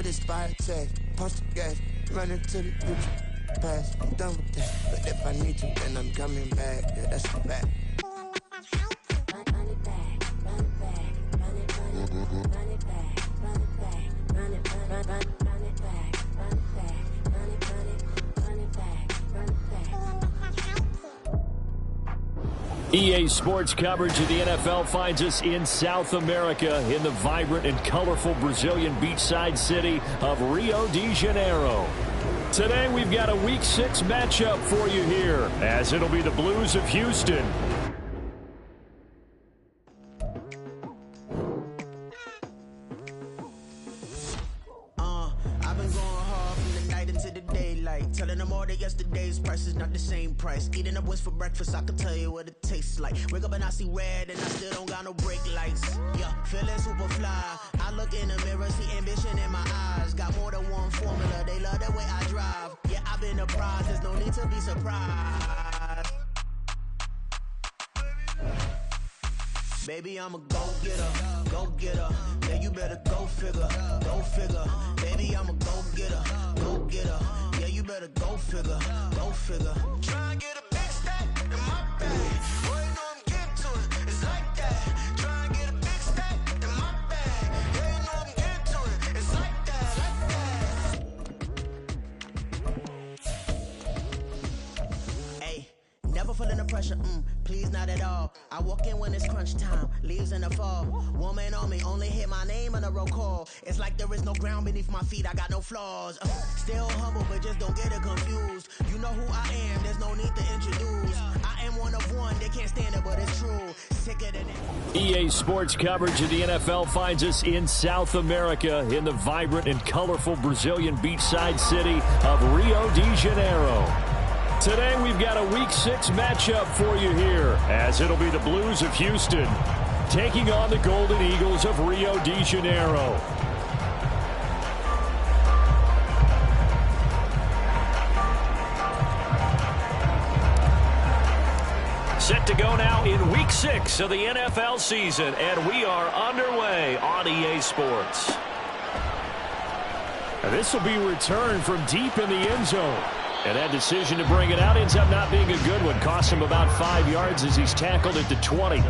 with this fire check. Punch the gas, run into the future. Past, I'm done with that. But if I need to, then I'm coming back. Yeah, that's the fact. EA Sports coverage of the NFL finds us in South America in the vibrant and colorful Brazilian beachside city of Rio de Janeiro. Today we've got a Week 6 matchup for you here, as it'll be the Blues of Houston telling them all that yesterday's price is not the same price. Eating up what's for breakfast, I can tell you what it tastes like. Wake up and I see red and I still don't got no brake lights. Yeah, feeling super fly. I look in the mirror, see ambition in my eyes. Got more than one formula, they love the way I drive. Yeah, I've been a prize, there's no need to be surprised. Baby, I'm a go-getter, go-getter. Yeah, you better go figure, go figure. Baby, I'm a go-getter, go-getter. Yeah, you better go figure, go figure. Try and get a big stack in my bag. Boy, you know I'm getting to it, it's like that. Try and get a big stack in my bag. Yeah, you know I'm getting to it, it's like that, Hey, never feeling the pressure, please not at all. I walk in when it's crunch time, leaves in the fall. Woman on me, only hit my name on a roll call. It's like there is no ground beneath my feet, I got no flaws. Still humble, but just don't get it confused. You know who I am, there's no need to introduce. I am one of one, they can't stand it, but it's true. Sicker than it. EA Sports coverage of the NFL finds us in South America in the vibrant and colorful Brazilian beachside city of Rio de Janeiro. Today we've got a Week 6 matchup for you here, as it'll be the Blues of Houston taking on the Golden Eagles of Rio de Janeiro. Set to go now in Week 6 of the NFL season, and we are underway on EA Sports. And this will be returned from deep in the end zone. And that decision to bring it out ends up not being a good one. Costs him about 5 yards as he's tackled at the 20.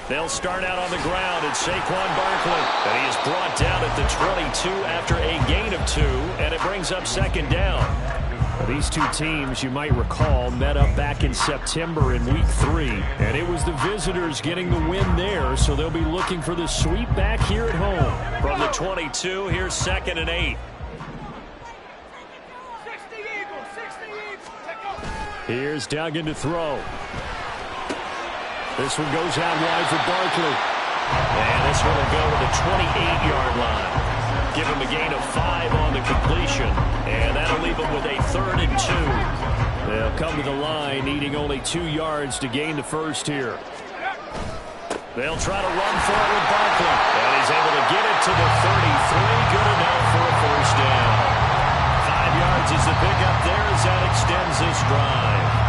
They'll start out on the ground. It's Saquon Barkley. And he is brought down at the 22 after a gain of 2. And it brings up second down. These two teams, you might recall, met up back in September in Week 3. And it was the visitors getting the win there. So they'll be looking for the sweep back here at home. From the 22, here's 2nd and 8. Here's Duggan to throw. This one goes out wide for Barkley. And this one will go to the 28-yard line. Give him a gain of 5 on the completion. And that'll leave him with a 3rd and 2. They'll come to the line needing only 2 yards to gain the first here. They'll try to run for it with Barkley. And he's able to get it to the 33. Good enough for a first down. 5 yards is the pickup there as that extends this drive.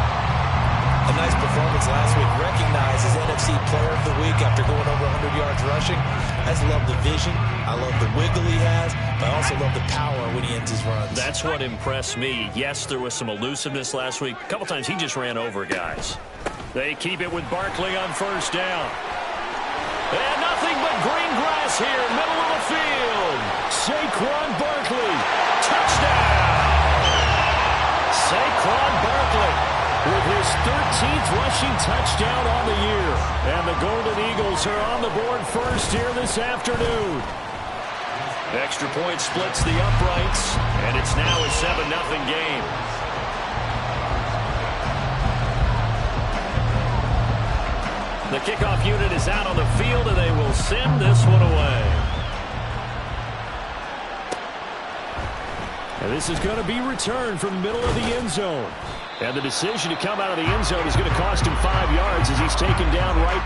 A nice performance last week. Recognized as NFC Player of the Week after going over 100 yards rushing. I just love the vision. I love the wiggle he has. But I also love the power when he ends his runs. That's what impressed me. Yes, there was some elusiveness last week. A couple times he just ran over guys. They keep it with Barkley on first down. And nothing but green grass here, middle of the field. Saquon Barkley, touchdown! Saquon Barkley with his 13th rushing touchdown on the year. And the Golden Eagles are on the board first here this afternoon. Extra point splits the uprights, and it's now a 7-0 game. The kickoff unit is out on the field, and they will send this one away. And this is going to be returned from the middle of the end zone. And the decision to come out of the end zone is going to cost him 5 yards as he's taken down right.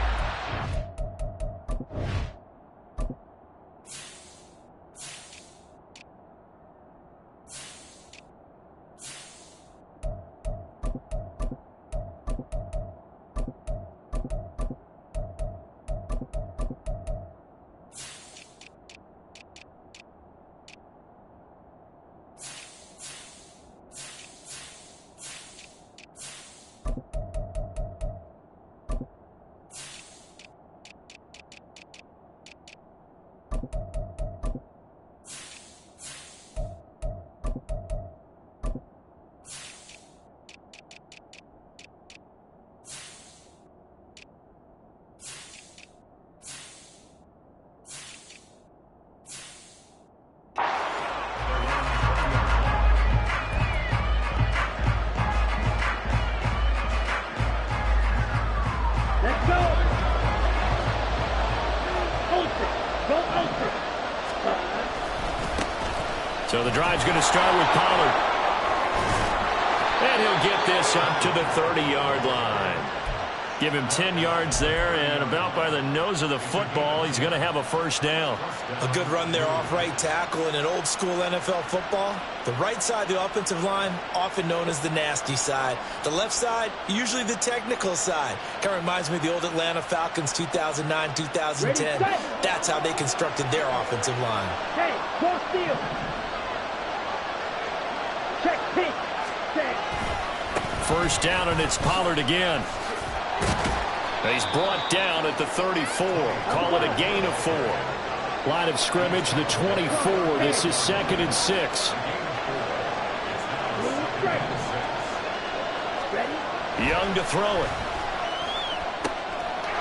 So the drive's going to start with Pollard. And he'll get this up to the 30-yard line. Give him 10 yards there, and about by the nose of the football, he's going to have a first down. A good run there off right tackle in an old-school NFL football. The right side of the offensive line, often known as the nasty side. The left side, usually the technical side. Kind of reminds me of the old Atlanta Falcons 2009-2010. That's how they constructed their offensive line. Hey, full steal. Check pitch. First down, and it's Pollard again. He's brought down at the 34. Call it a gain of 4. Line of scrimmage, the 24. This is 2nd and 6. Young to throw it.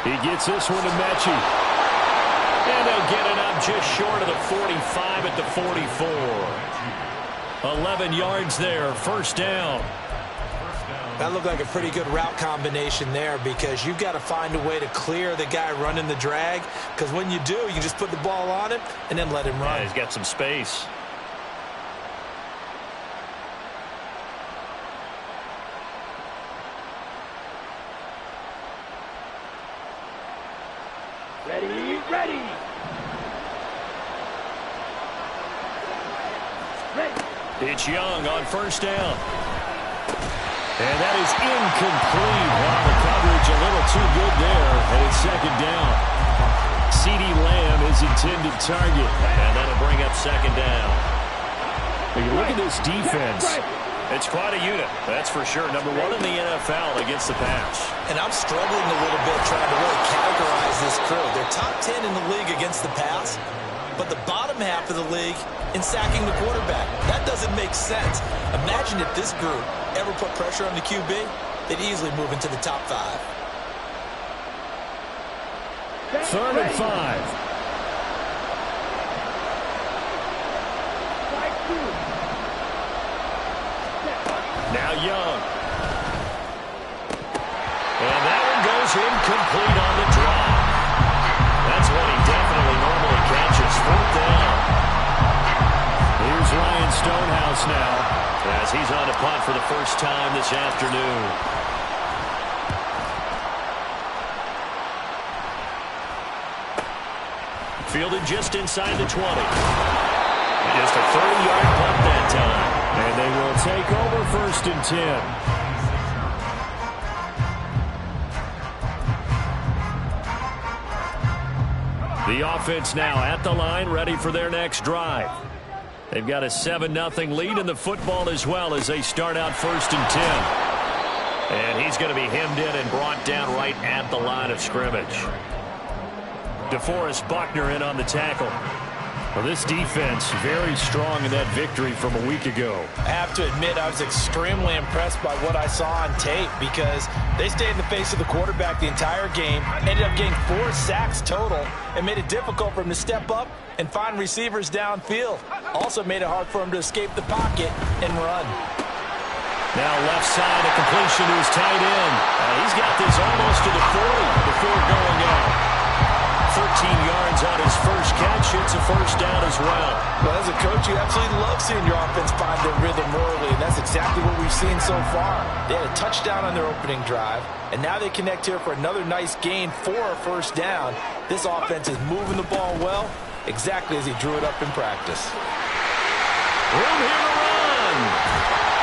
He gets this one to Mechie. And they'll get it up just short of the 45 at the 44. 11 yards there, first down. That looked like a pretty good route combination there, because you've got to find a way to clear the guy running the drag, because when you do, you just put the ball on him and then let him run. Yeah, he's got some space. Ready, ready. It's Young on first down. And that is incomplete. Wow, the coverage a little too good there. And it's 2nd down. CeeDee Lamb is intended target. And that'll bring up 2nd down. When you look at this defense, it's quite a unit. That's for sure. Number 1 in the NFL against the pass. And I'm struggling a little bit trying to really categorize this crew. They're top 10 in the league against the pass, but the bottom half of the league in sacking the quarterback. That doesn't make sense. Imagine if this group ever put pressure on the QB, they'd easily move into the top 5. 3rd and 5. Now Young. And that one goes incomplete on the drop. That's what he definitely normally catches. 4th down. Here's Ryan Stonehouse now, as he's on to punt for the first time this afternoon. Fielded just inside the 20. Just a 30-yard punt that time. And they will take over 1st and 10. The offense now at the line, ready for their next drive. They've got a 7-0 lead in the football as well as they start out 1st and 10. And he's going to be hemmed in and brought down right at the line of scrimmage. DeForest Buckner in on the tackle. Well, this defense very strong in that victory from a week ago. I have to admit, I was extremely impressed by what I saw on tape, because they stayed in the face of the quarterback the entire game, ended up getting 4 sacks total, and made it difficult for him to step up and find receivers downfield. Also made it hard for him to escape the pocket and run. Now left side, a completion to his tight end. He's got this almost to the 40 before going out. 13 yards on his first catch. It's a first down as well. Well, as a coach, you absolutely love seeing your offense find their rhythm early, and that's exactly what we've seen so far. They had a touchdown on their opening drive, and now they connect here for another nice gain for a first down. This offense is moving the ball well, exactly as he drew it up in practice. Room here to run.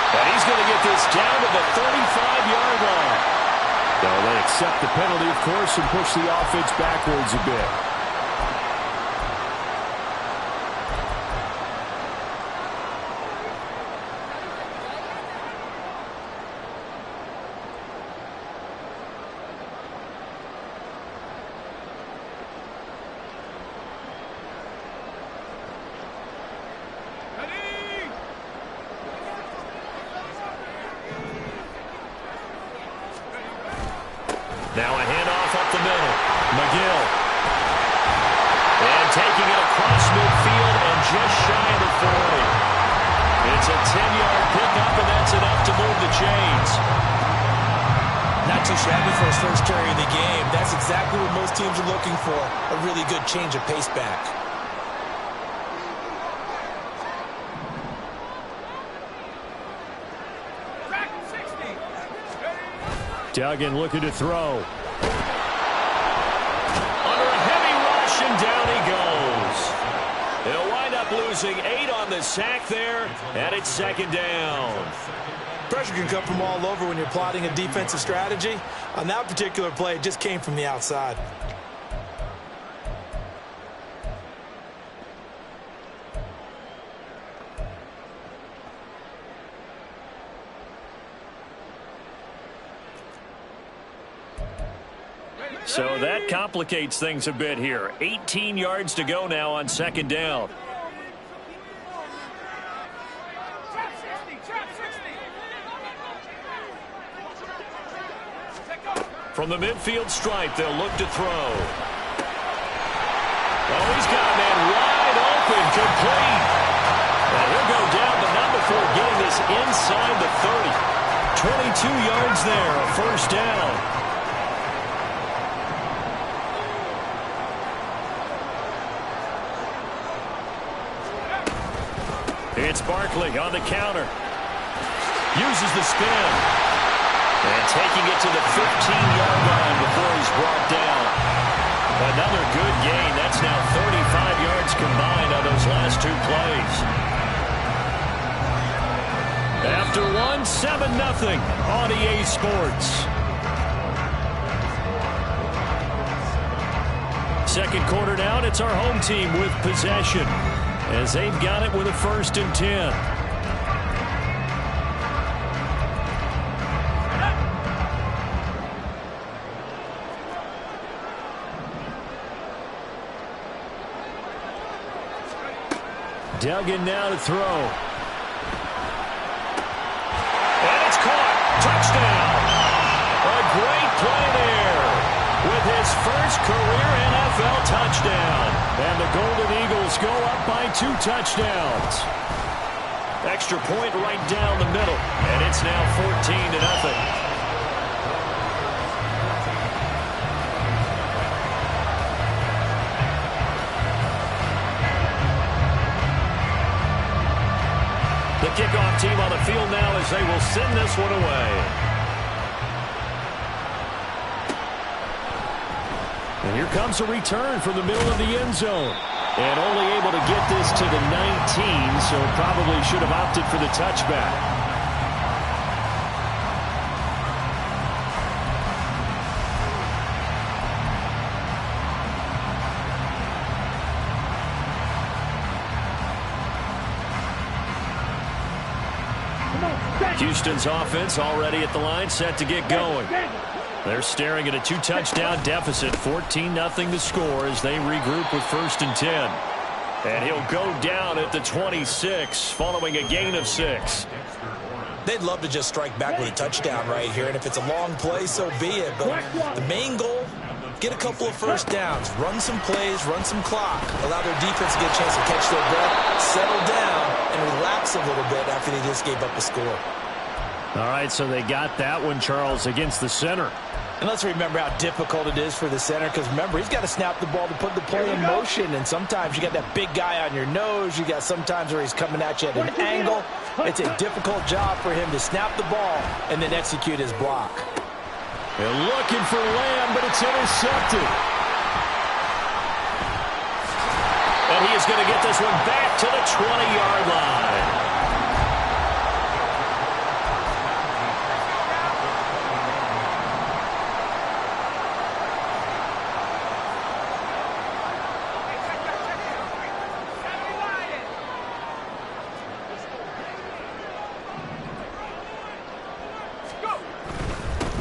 And he's going to get this down to the 35-yard line. So they accept the penalty, of course, and push the offense backwards a bit. Now a handoff up the middle. McGill. And taking it across midfield and just shy of the 40. It's a 10-yard pickup, and that's enough to move the chains. Not too shabby for his first carry of the game. That's exactly what most teams are looking for, a really good change of pace back. Duggan looking to throw. Under a heavy rush, and down he goes. He'll wind up losing 8 on the sack there, and it's 2nd down. Pressure can come from all over when you're plotting a defensive strategy. On that particular play, it just came from the outside. So that complicates things a bit here. 18 yards to go now on 2nd down. From the midfield stripe, they'll look to throw. Oh, he's got a man wide open, complete. And he'll go down, but not before getting this inside the 30. 22 yards there, a 1st down. It's Barkley on the counter. Uses the spin. And taking it to the 15-yard line before he's brought down. Another good gain. That's now 35 yards combined on those last 2 plays. After one, 7-0 on EA Sports. 2nd quarter down, it's our home team with possession, as they've got it with a 1st and 10. Duggan now to throw. And it's caught. Touchdown. A great play there with his first career NFL touchdown. And the Golden Eagles go up by 2 touchdowns. Extra point right down the middle. And it's now 14-0. The kickoff team on the field now as they will send this one away. And here comes a return from the middle of the end zone. And only able to get this to the 19, so probably should have opted for the touchback. Houston's offense already at the line, set to get going. They're staring at a 2-touchdown deficit, 14-0 to score as they regroup with 1st and 10. And he'll go down at the 26 following a gain of 6. They'd love to just strike back with a touchdown right here, and if it's a long play, so be it. But the main goal, get a couple of 1st downs, run some plays, run some clock, allow their defense to get a chance to catch their breath, settle down, and relax a little bit after they just gave up a score. All right, so they got that one, Charles, against the center. And let's remember how difficult it is for the center, because remember, he's got to snap the ball to put the play in motion, and sometimes you got that big guy on your nose. You got sometimes where he's coming at you at an angle. It's a difficult job for him to snap the ball and then execute his block. They're looking for Lamb, but it's intercepted. And he is going to get this one back to the 20-yard line.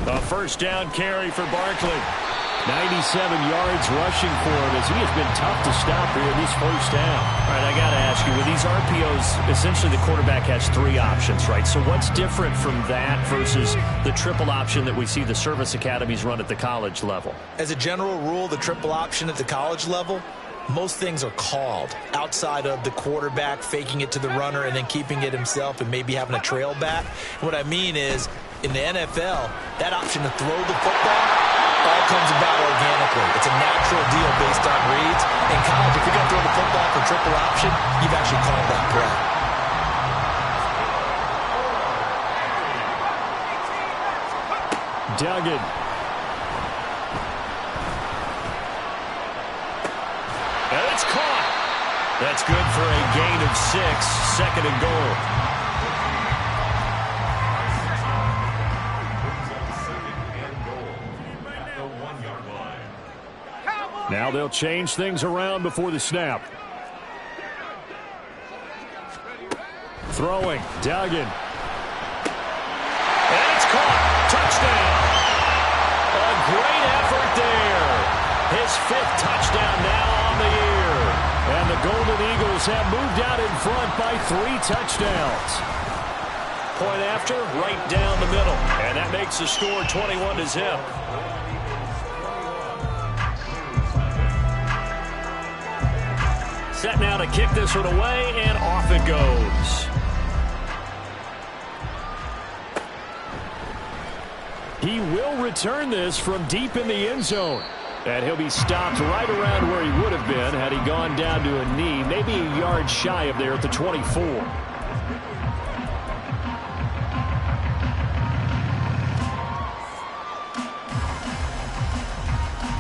A 1st down carry for Barkley. 97 yards rushing for him as he has been tough to stop here in this 1st down. All right, I got to ask you, with these RPOs, essentially the quarterback has 3 options, right? So what's different from that versus the triple option that we see the service academies run at the college level? As a general rule, the triple option at the college level, most things are called outside of the quarterback faking it to the runner and then keeping it himself and maybe having a trail back. What I mean is, in the NFL, that option to throw the football all comes about organically. It's a natural deal based on reads. In college, if you're going to throw the football for triple option, you've actually called that play. Duggan. And it's caught. That's good for a gain of 6, second and goal. Now they'll change things around before the snap. Throwing, Duggan. And it's caught. Touchdown. A great effort there. His 5th touchdown now on the year. And the Golden Eagles have moved out in front by 3 touchdowns. Point after, right down the middle. And that makes the score 21-0. Set now to kick this one away, and off it goes. He will return this from deep in the end zone. And he'll be stopped right around where he would have been had he gone down to a knee, maybe a yard shy of there at the 24.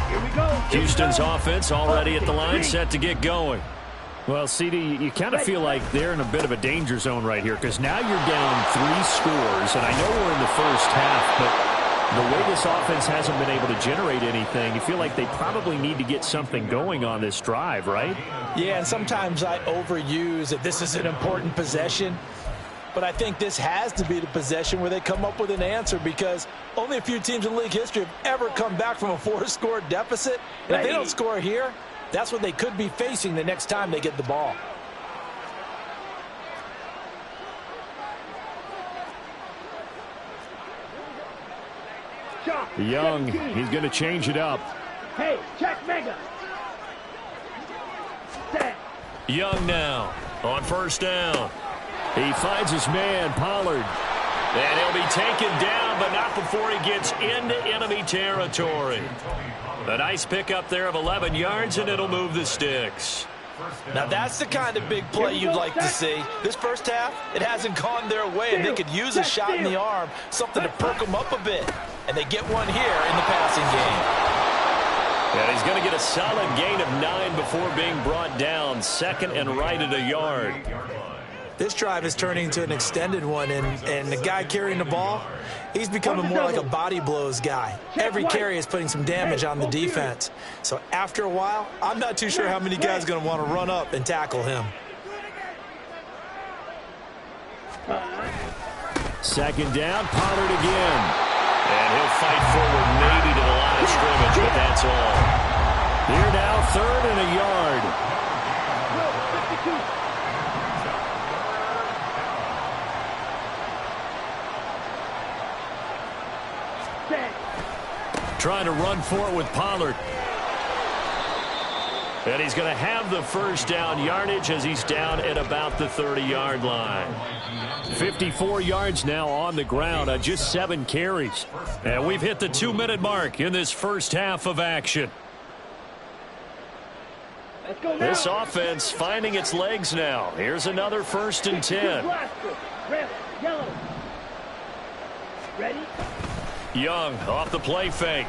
Here we go. Houston's offense already at the line, set to get going. Well, CD, you kind of feel like they're in a bit of a danger zone right here because now you're down 3 scores, and I know we're in the first half, but the way this offense hasn't been able to generate anything, you feel like they probably need to get something going on this drive, right? Yeah, and sometimes I overuse that this is an important possession. But I think this has to be the possession where they come up with an answer because only a few teams in league history have ever come back from a 4-score deficit. And if they don't score here, that's what they could be facing the next time they get the ball. Young, he's going to change it up. Hey, check mega. Set. Young now on first down. He finds his man, Pollard. And he'll be taken down, but not before he gets into enemy territory. A nice pickup there of 11 yards, and it'll move the sticks. Now that's the kind of big play you'd like to see. This first half, it hasn't gone their way, and they could use a shot in the arm, something to perk them up a bit. And they get one here in the passing game. And he's going to get a solid gain of 9 before being brought down, second and right at a yard. This drive is turning into an extended one, and the guy carrying the ball, he's becoming more like a body blows guy. Every carry is putting some damage on the defense. So after a while, I'm not too sure how many guys are going to want to run up and tackle him. Second down, Pollard again. And he'll fight forward maybe to the line of scrimmage, but that's all. Here now, third and a yard. Trying to run for it with Pollard. And he's going to have the first down yardage as he's down at about the 30-yard line. 54 yards now on the ground on just 7 carries. And we've hit the 2-minute mark in this first half of action. This offense finding its legs now. Here's another 1st and 10. Red, yellow. Ready? Young off the play fake.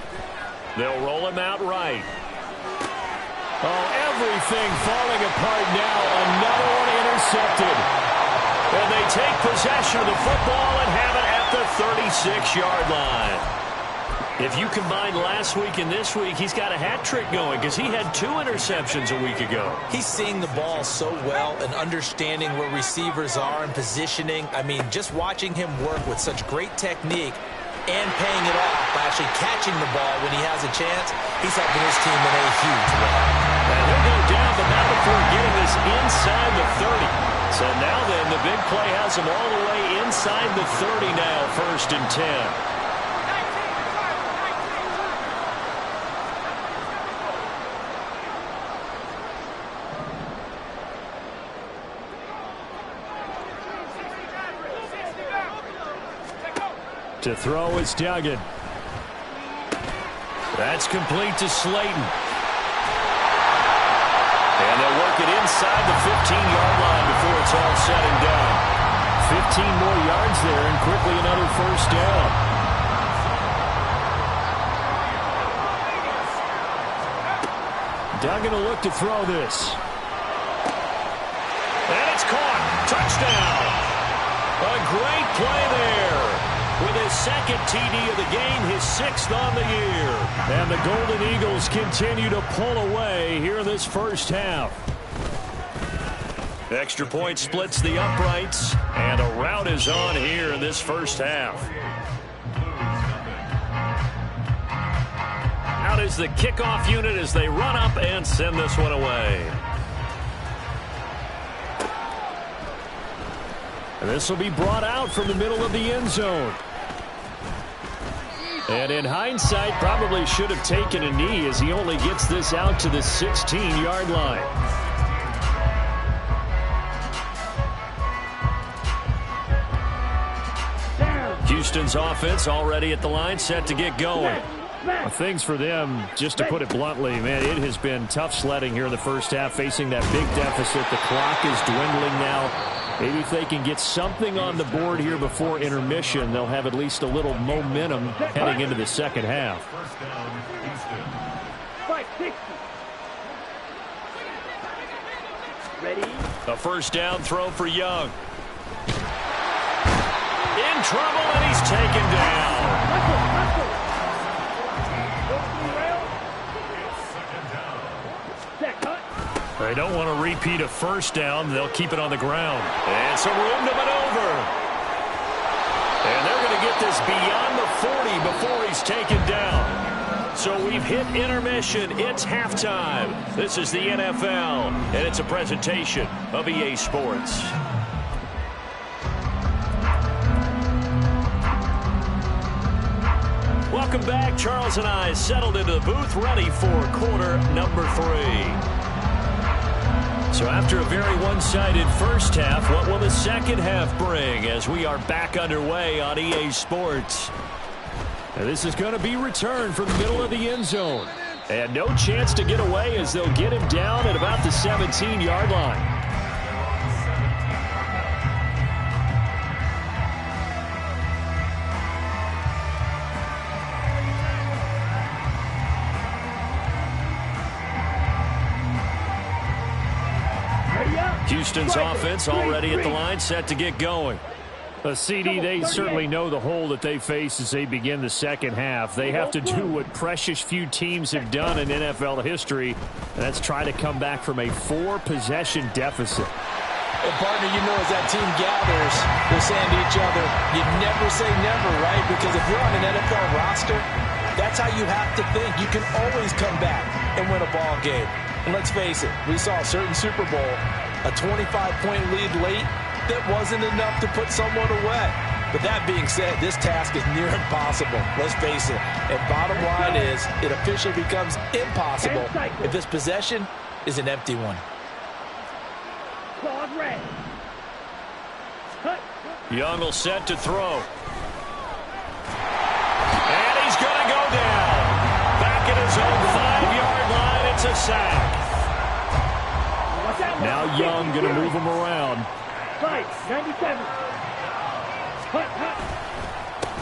They'll roll him out right. Oh, everything falling apart now. Another one intercepted. And they take possession of the football and have it at the 36-yard line. If you combine last week and this week, he's got a hat trick going because he had 2 interceptions a week ago. He's seeing the ball so well and understanding where receivers are and positioning. I mean, just watching him work with such great technique and paying it off by actually catching the ball when he has a chance, he's helping his team in a huge way. And he'll go down, but not before getting this inside the 30. So now then, the big play has him all the way inside the 30 now, 1st and 10. To throw is Duggan. That's complete to Slayton. And they'll work it inside the 15-yard line before it's all said and done. 15 more yards there and quickly another 1st down. Duggan will look to throw this. And it's caught. Touchdown. A great play there. With his second TD of the game, his 6th on the year. And the Golden Eagles continue to pull away here in this first half. Extra point splits the uprights, and a rout is on here in this first half. Out is the kickoff unit as they run up and send this one away. And this will be brought out from the middle of the end zone. And in hindsight, probably should have taken a knee as he only gets this out to the 16-yard line. Houston's offense already at the line, set to get going. Well, things for them, just to put it bluntly, man, it has been tough sledding here in the first half, facing that big deficit. The clock is dwindling now. Maybe if they can get something on the board here before intermission, they'll have at least a little momentum heading into the second half. Ready? A first down throw for Young. In trouble, and he's taken down. They don't want to repeat a first down. They'll keep it on the ground. And some room to maneuver. And they're going to get this beyond the 40 before he's taken down. So we've hit intermission. It's halftime. This is the NFL, and it's a presentation of EA Sports. Welcome back. Charles and I settled into the booth, ready for quarter number 3. So after a very one-sided first half, what will the second half bring as we are back underway on EA Sports? And this is going to be returned from the middle of the end zone. And no chance to get away as they'll get him down at about the 17-yard line. Houston's offense already at the line, set to get going. CD, they certainly know the hole that they face as they begin the second half. They have to do what precious few teams have done in NFL history, and that's try to come back from a 4-possession deficit. Well, partner, you know, as that team gathers, they're saying to each other, you never say never, right? Because if you're on an NFL roster, that's how you have to think. You can always come back and win a ball game. And let's face it, we saw a certain Super Bowl, a 25-point lead late, that wasn't enough to put someone away. But that being said, this task is near impossible. Let's face it. And bottom line is, it officially becomes impossible if this possession is an empty one. Young will set to throw. And he's going to go down. Back at his own 5-yard line, it's a sack. Now Young going to move him around. 97.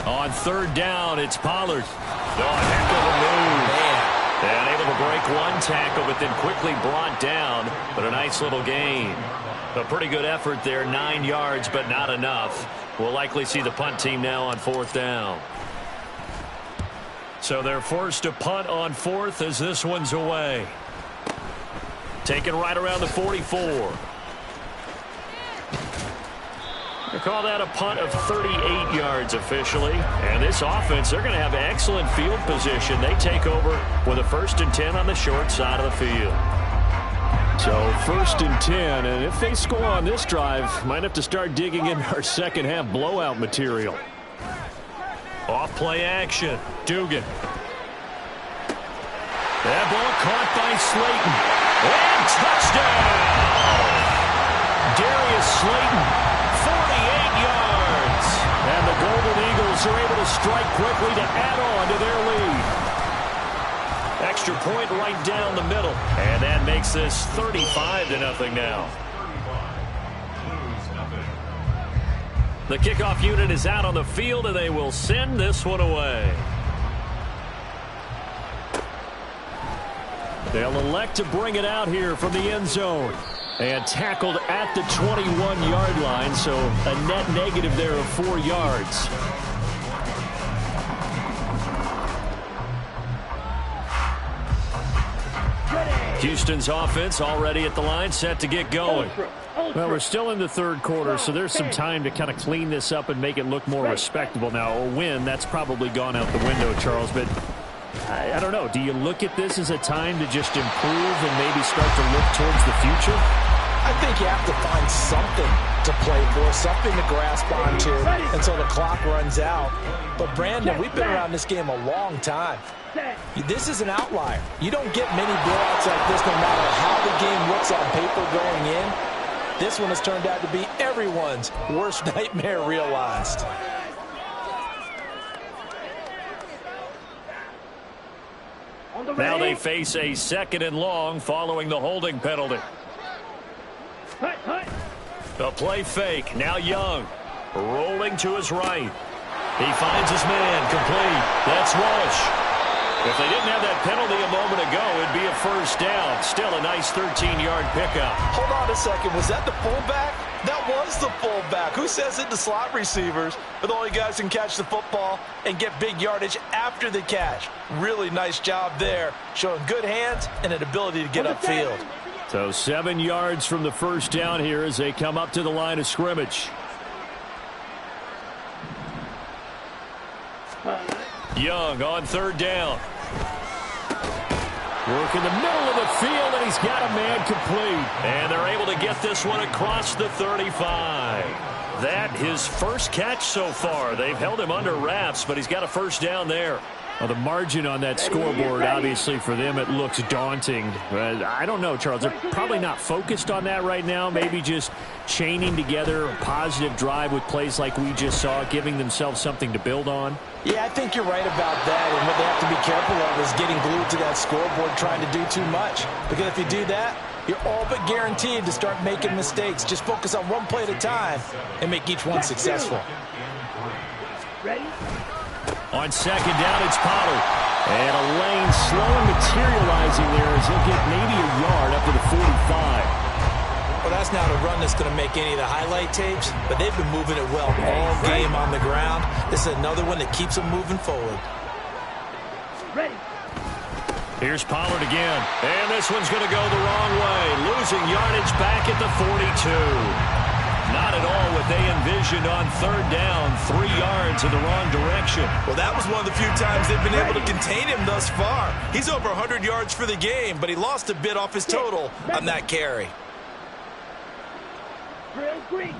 On third down, it's Pollard. Oh, heck of a move. And able to break one tackle, but then quickly brought down. But a nice little gain. A pretty good effort there, 9 yards, but not enough. We'll likely see the punt team now on fourth down. So they're forced to punt on fourth as this one's away. Taken right around the 44. They call that a punt of 38 yards officially. And this offense, they're going to have excellent field position. They take over with a 1st and 10 on the short side of the field. So 1st and 10, and if they score on this drive, might have to start digging in our second half blowout material. Off play action. Dugan. That ball caught by Slayton. And touchdown! Darius Slayton, 48 yards. And the Golden Eagles are able to strike quickly to add on to their lead. Extra point right down the middle. And that makes this 35-0 now. The kickoff unit is out on the field, and they will send this one away. They'll elect to bring it out here from the end zone. And tackled at the 21-yard line, so a net negative there of 4 yards. Houston's offense already at the line, set to get going. Well, we're still in the third quarter, so there's some time to kind of clean this up and make it look more respectable. Now, a win, that's probably gone out the window, Charles, but I don't know. Do you look at this as a time to just improve and maybe start to look towards the future? I think you have to find something to play for, something to grasp onto until the clock runs out. But, Brandon, we've been around this game a long time. This is an outlier. You don't get many blowouts like this no matter how the game looks on paper going in. This one has turned out to be everyone's worst nightmare realized. Now they face a 2nd and long following the holding penalty. The play fake. Now Young. Rolling to his right. He finds his man. Complete. That's Rush. If they didn't have that penalty a moment ago, it'd be a first down. Still a nice 13-yard pickup. Hold on a second. Was that the fullback? That was the fullback. Who says it to slot receivers? But the only guys can catch the football and get big yardage after the catch. Really nice job there, showing good hands and an ability to get upfield. So 7 yards from the first down here as they come up to the line of scrimmage. Young on 3rd down. Work in the middle of the field, and he's got a man complete. And they're able to get this one across the 35. That his first catch so far. They've held him under wraps, but he's got a first down there. Well, the margin on that scoreboard, obviously, for them, it looks daunting. But I don't know, Charles. They're probably not focused on that right now. Maybe just chaining together a positive drive with plays like we just saw, giving themselves something to build on. Yeah, I think you're right about that. And what they have to be careful of is getting glued to that scoreboard, trying to do too much. Because if you do that, you're all but guaranteed to start making mistakes. Just focus on one play at a time and make each one successful. Ready? On 2nd down, it's Pollard. And a lane slowly materializing there as he'll get maybe a yard up to the 45. Well, that's not a run that's going to make any of the highlight tapes, but they've been moving it well all game on the ground. This is another one that keeps them moving forward. Ready. Here's Pollard again. And this one's going to go the wrong way. Losing yardage back at the 42. Not at all what they envisioned on 3rd down. 3 yards in the wrong direction. Well, that was one of the few times they've been able to contain him thus far. He's over 100 yards for the game, but he lost a bit off his total on that carry. Drill green.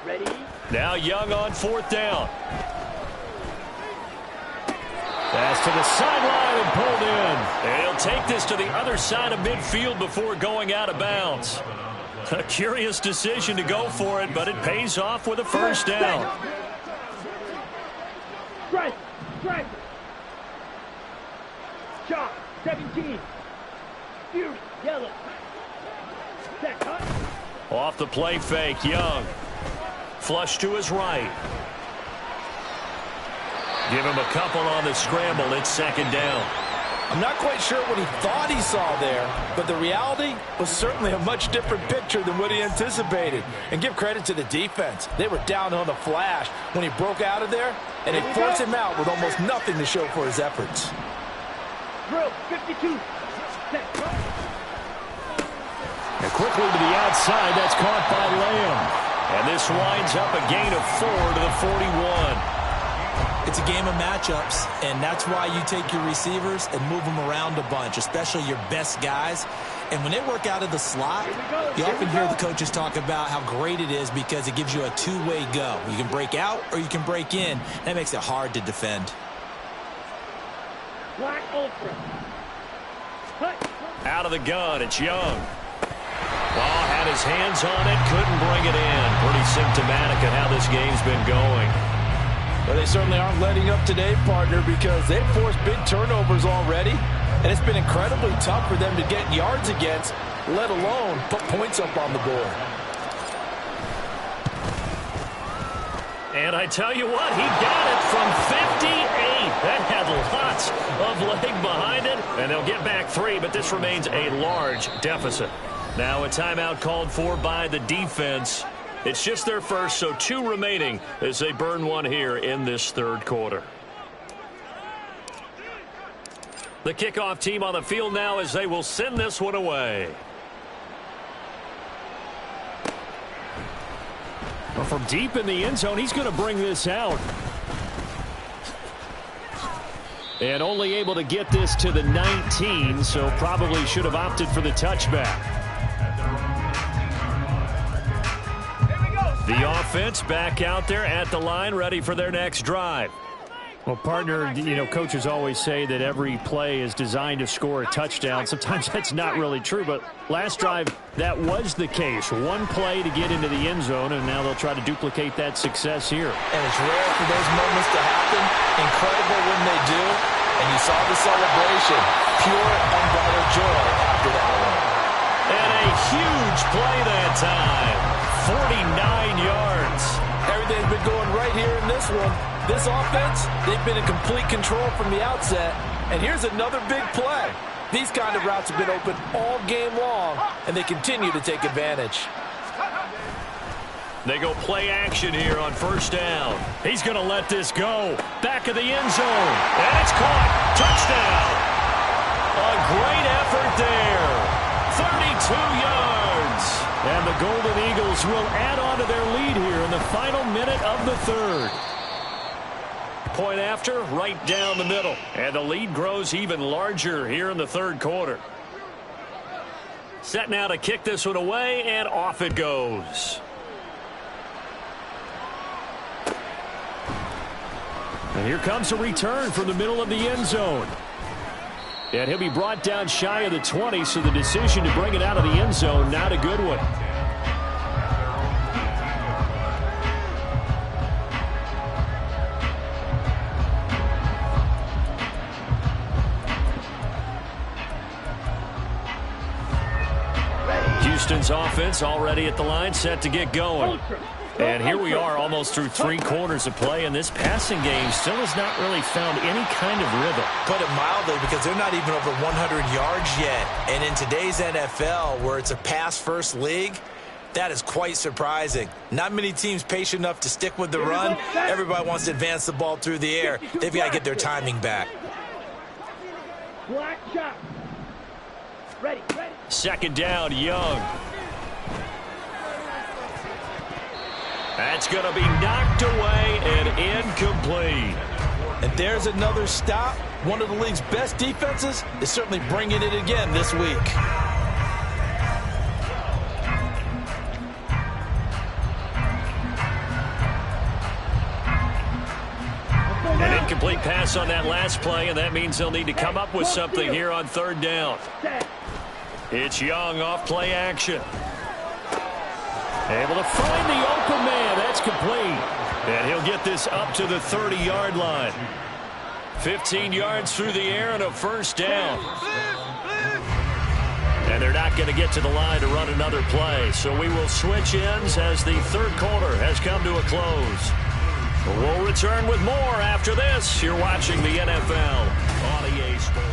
Ready? Now Young on 4th down. Pass to the sideline and pulled in. And he'll take this to the other side of midfield before going out of bounds. A curious decision to go for it, but it pays off with a first down. Strike. Strike. Chop. 17. Fury. Yellow. Set. Cut. Off the play fake, Young. Flush to his right. Give him a couple on the scramble. It's 2nd down. I'm not quite sure what he thought he saw there, but the reality was certainly a much different picture than what he anticipated. And give credit to the defense. They were down on the flash when he broke out of there, and they forced him out with almost nothing to show for his efforts. Drill 52. Set. Cut. And quickly to the outside, that's caught by Lamb. And this winds up a gain of 4 to the 41. It's a game of matchups, and that's why you take your receivers and move them around a bunch, especially your best guys. And when they work out of the slot, you often hear the coaches talk about how great it is because it gives you a two-way go. You can break out or you can break in. That makes it hard to defend. Black Ultra. Cut. Out of the gun, it's Young. Ball had his hands on it, couldn't bring it in. Pretty symptomatic of how this game's been going. Well, they certainly aren't letting up today, partner, because they've forced big turnovers already, and it's been incredibly tough for them to get yards against, let alone put points up on the board. And I tell you what, he got it from 58. That had lots minutes of leg behind it, and they'll get back 3, but this remains a large deficit. Now a timeout called for by the defense. It's just their first, so 2 remaining as they burn one here in this third quarter. The kickoff team on the field now as they will send this one away. Well, from deep in the end zone, he's going to bring this out. And only able to get this to the 19, so probably should have opted for the touchback. The offense back out there at the line, ready for their next drive. Well, partner, you know, coaches always say that every play is designed to score a touchdown. Sometimes that's not really true, but last drive, that was the case. One play to get into the end zone, and now they'll try to duplicate that success here. And it's rare for those moments to happen. Incredible when they do. And you saw the celebration. Pure, unbridled joy after that one. And a huge play that time. 49 yards. Everything's been going right here in this one. This offense, they've been in complete control from the outset. And here's another big play. These kind of routes have been open all game long, and they continue to take advantage. They go play action here on first down. He's going to let this go. Back of the end zone. And it's caught. Touchdown. A great effort there. 32 yards. And the Golden Eagles will add on to their lead here in the final minute of the third. Point after, right down the middle. And the lead grows even larger here in the third quarter. Set now to kick this one away, and off it goes. And here comes a return from the middle of the end zone. And he'll be brought down shy of the 20, so the decision to bring it out of the end zone, not a good one. Houston's offense already at the line, set to get going. And here we are almost through 3 quarters of play, and this passing game still has not really found any kind of rhythm. Put it mildly, because they're not even over 100 yards yet. And in today's NFL, where it's a pass-first league, that is quite surprising. Not many teams patient enough to stick with the run. Everybody wants to advance the ball through the air. They've got to get their timing back. Black shot. Ready. Second down, Young. That's going to be knocked away and incomplete. And there's another stop. One of the league's best defenses is certainly bringing it again this week. An incomplete pass on that last play, and that means they'll need to come up with something here on third down. It's Young off play action. Able to find the open man. That's complete. And he'll get this up to the 30-yard line. 15 yards through the air and a first down. And they're not going to get to the line to run another play. So we will switch ends as the third quarter has come to a close. We'll return with more after this. You're watching the NFL on EA Sports.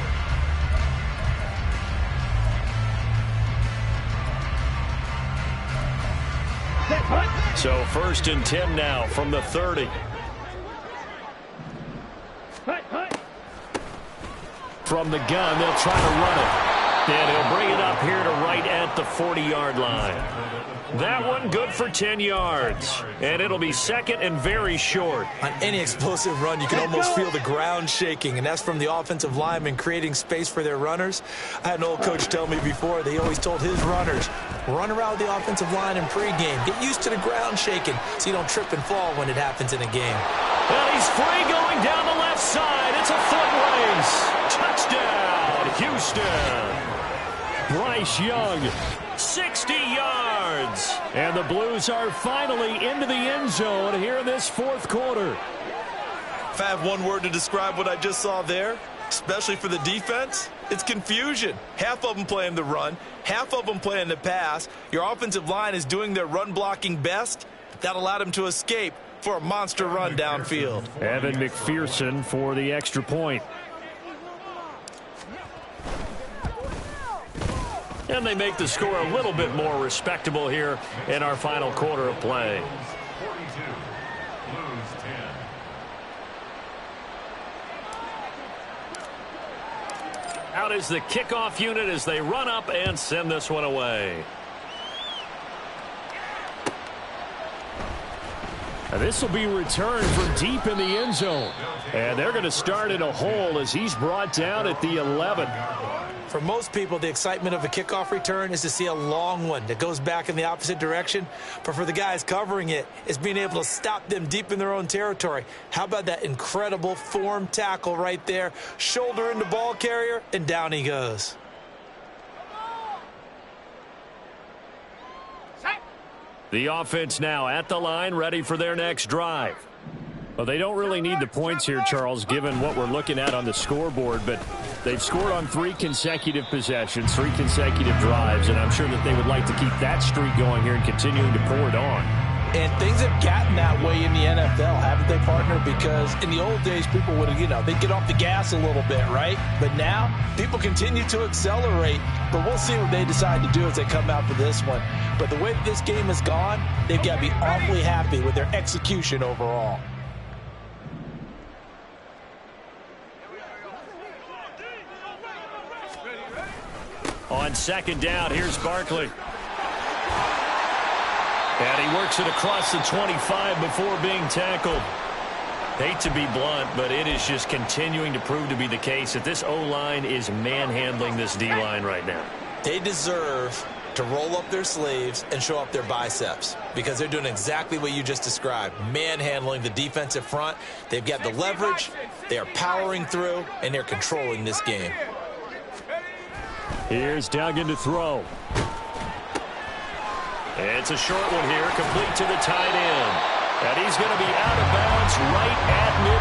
So first and 10 now from the 30. From the gun, they'll try to run it. And he'll bring it up here to right at the 40-yard line. That one good for 10 yards. And it'll be second and very short. On any explosive run, you can almost feel the ground shaking, and that's from the offensive linemen creating space for their runners. I had an old coach tell me before, they always told his runners, run around the offensive line in pregame. Get used to the ground shaking so you don't trip and fall when it happens in a game. And he's free going down the left side. It's a foot race. Touchdown, Houston. Bryce Young, 60 yards. And the Blues are finally into the end zone here in this fourth quarter. If I have one word to describe what I just saw there, especially for the defense, it's confusion. Half of them playing the run, half of them playing the pass. Your offensive line is doing their run blocking best. That allowed them to escape for a monster run downfield. Evan McPherson for the extra point. And they make the score a little bit more respectable here in our final quarter of play. Out is the kickoff unit as they run up and send this one away. And this will be returned from deep in the end zone. And they're going to start in a hole as he's brought down at the 11. For most people, the excitement of a kickoff return is to see a long one that goes back in the opposite direction. But for the guys covering it, it's being able to stop them deep in their own territory. How about that incredible form tackle right there? Shoulder into ball carrier, and down he goes. The offense now at the line, ready for their next drive. Well, they don't really need the points here, Charles, given what we're looking at on the scoreboard, but they've scored on 3 consecutive possessions, 3 consecutive drives, and I'm sure that they would like to keep that streak going here and continuing to pour it on. And things have gotten that way in the NFL, haven't they, partner? Because in the old days, people would, they'd get off the gas a little bit, right? But now, people continue to accelerate, but we'll see what they decide to do as they come out for this one. But the way that this game has gone, they've got to be awfully happy with their execution overall. On second down, here's Barkley. And he works it across the 25 before being tackled. Hate to be blunt, but it is just continuing to prove to be the case that this O-line is manhandling this D-line right now. They deserve to roll up their sleeves and show up their biceps because they're doing exactly what you just described, manhandling the defensive front. They've got the leverage, they are powering through, and they're controlling this game. Here's Duggan to throw. It's a short one here, complete to the tight end. And he's going to be out of bounds right at mid.